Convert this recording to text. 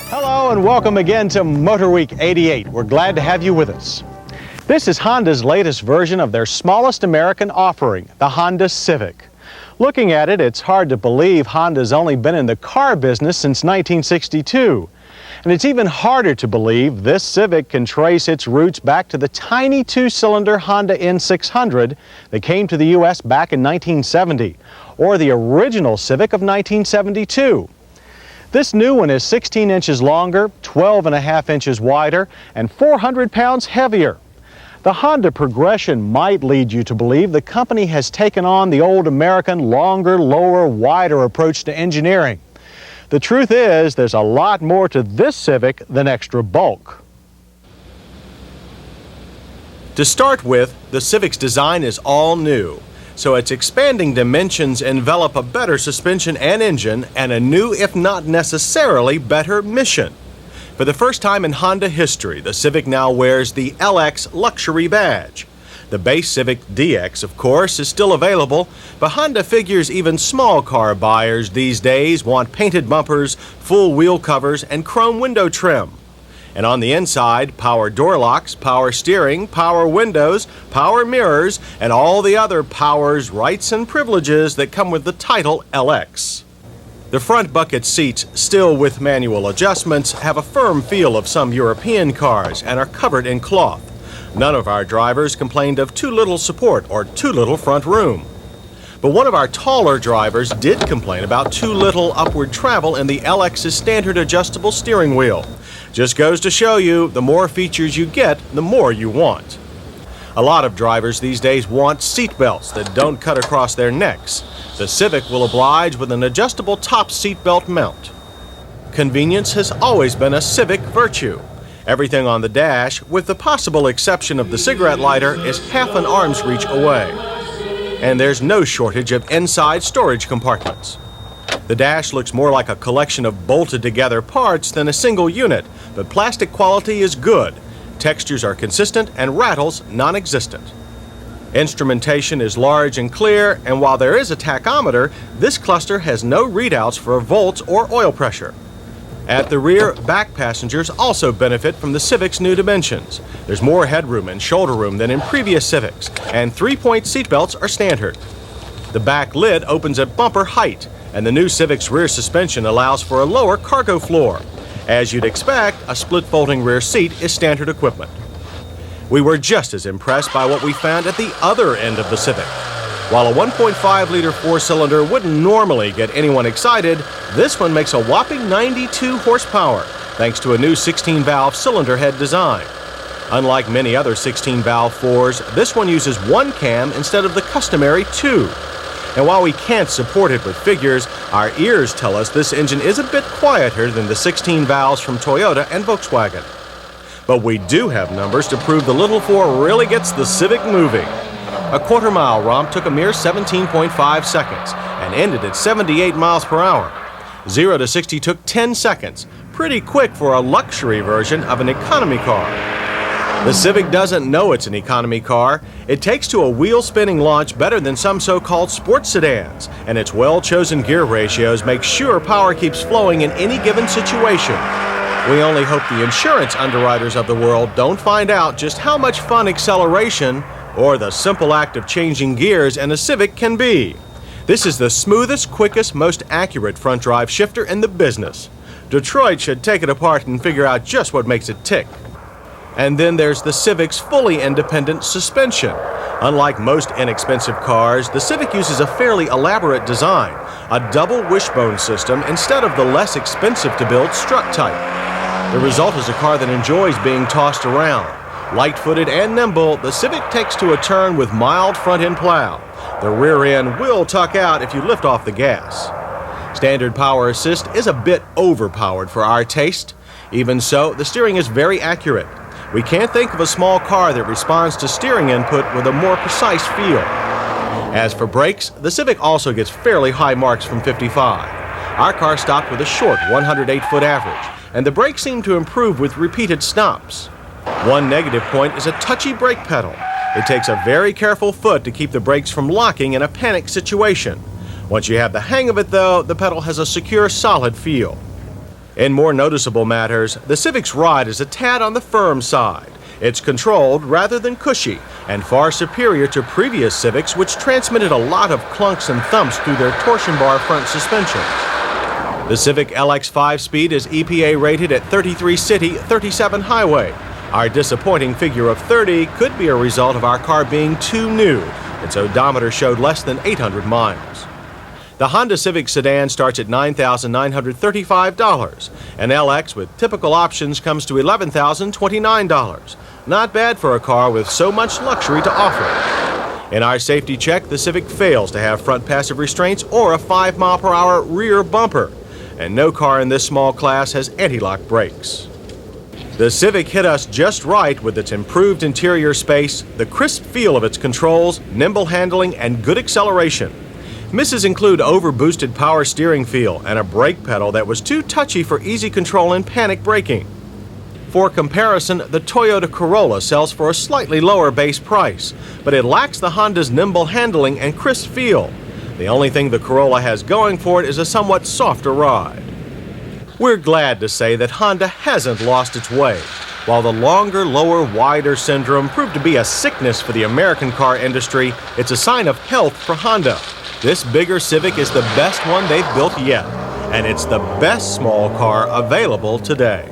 Hello and welcome again to MotorWeek 88. We're glad to have you with us. This is Honda's latest version of their smallest American offering, the Honda Civic. Looking at it, it's hard to believe Honda's only been in the car business since 1962. And it's even harder to believe this Civic can trace its roots back to the tiny two-cylinder Honda N600 that came to the U.S. back in 1970, or the original Civic of 1972. This new one is 16 inches longer, 12.5 inches wider, and 400 pounds heavier. The Honda progression might lead you to believe the company has taken on the old American longer, lower, wider approach to engineering. The truth is, there's a lot more to this Civic than extra bulk. To start with, the Civic's design is all new, so its expanding dimensions envelop a better suspension and engine and a new, if not necessarily better, mission. For the first time in Honda history, the Civic now wears the LX Luxury badge. The base Civic DX, of course, is still available, but Honda figures even small car buyers these days want painted bumpers, full wheel covers, and chrome window trim. And on the inside, power door locks, power steering, power windows, power mirrors, and all the other powers, rights, and privileges that come with the title LX. The front bucket seats, still with manual adjustments, have a firm feel of some European cars and are covered in cloth. None of our drivers complained of too little support or too little front room. But one of our taller drivers did complain about too little upward travel in the LX's standard adjustable steering wheel. Just goes to show you, the more features you get, the more you want. A lot of drivers these days want seat belts that don't cut across their necks. The Civic will oblige with an adjustable top seat belt mount. Convenience has always been a Civic virtue. Everything on the dash, with the possible exception of the cigarette lighter, is half an arm's reach away. And there's no shortage of inside storage compartments. The dash looks more like a collection of bolted together parts than a single unit, but plastic quality is good. Textures are consistent and rattles non-existent. Instrumentation is large and clear, and while there is a tachometer, this cluster has no readouts for volts or oil pressure. At the rear, back passengers also benefit from the Civic's new dimensions. There's more headroom and shoulder room than in previous Civics, and 3-point seatbelts are standard. The back lid opens at bumper height, and the new Civic's rear suspension allows for a lower cargo floor. As you'd expect, a split folding rear seat is standard equipment. We were just as impressed by what we found at the other end of the Civic. While a 1.5-liter four-cylinder wouldn't normally get anyone excited, this one makes a whopping 92 horsepower, thanks to a new 16-valve cylinder head design. Unlike many other 16-valve fours, this one uses one cam instead of the customary two. And while we can't support it with figures, our ears tell us this engine is a bit quieter than the 16 valves from Toyota and Volkswagen. But we do have numbers to prove the little four really gets the Civic moving. A quarter-mile romp took a mere 17.5 seconds and ended at 78 miles per hour. 0 to 60 took 10 seconds, pretty quick for a luxury version of an economy car. The Civic doesn't know it's an economy car. It takes to a wheel-spinning launch better than some so-called sports sedans, and its well-chosen gear ratios make sure power keeps flowing in any given situation. We only hope the insurance underwriters of the world don't find out just how much fun acceleration or the simple act of changing gears in a Civic can be. This is the smoothest, quickest, most accurate front-drive shifter in the business. Detroit should take it apart and figure out just what makes it tick. And then there's the Civic's fully independent suspension. Unlike most inexpensive cars, the Civic uses a fairly elaborate design, a double wishbone system instead of the less expensive to build strut type. The result is a car that enjoys being tossed around. Light-footed and nimble, the Civic takes to a turn with mild front-end plow. The rear end will tuck out if you lift off the gas. Standard power assist is a bit overpowered for our taste. Even so, the steering is very accurate. We can't think of a small car that responds to steering input with a more precise feel. As for brakes, the Civic also gets fairly high marks from 55. Our car stopped with a short 108-foot average, and the brakes seem to improve with repeated stops. One negative point is a touchy brake pedal. It takes a very careful foot to keep the brakes from locking in a panic situation. Once you have the hang of it, though, the pedal has a secure, solid feel. In more noticeable matters, the Civic's ride is a tad on the firm side. It's controlled rather than cushy, and far superior to previous Civics, which transmitted a lot of clunks and thumps through their torsion bar front suspension. The Civic LX 5-speed is EPA rated at 33 city, 37 highway. Our disappointing figure of 30 could be a result of our car being too new. Its odometer showed less than 800 miles. The Honda Civic sedan starts at $9,935. An LX with typical options comes to $11,029. Not bad for a car with so much luxury to offer. In our safety check, the Civic fails to have front passive restraints or a 5-mile-per-hour rear bumper. And no car in this small class has anti-lock brakes. The Civic hit us just right with its improved interior space, the crisp feel of its controls, nimble handling, and good acceleration. Misses include over-boosted power steering feel and a brake pedal that was too touchy for easy control and panic braking. For comparison, the Toyota Corolla sells for a slightly lower base price, but it lacks the Honda's nimble handling and crisp feel. The only thing the Corolla has going for it is a somewhat softer ride. We're glad to say that Honda hasn't lost its way. While the longer, lower, wider syndrome proved to be a sickness for the American car industry, it's a sign of health for Honda. This bigger Civic is the best one they've built yet, and it's the best small car available today.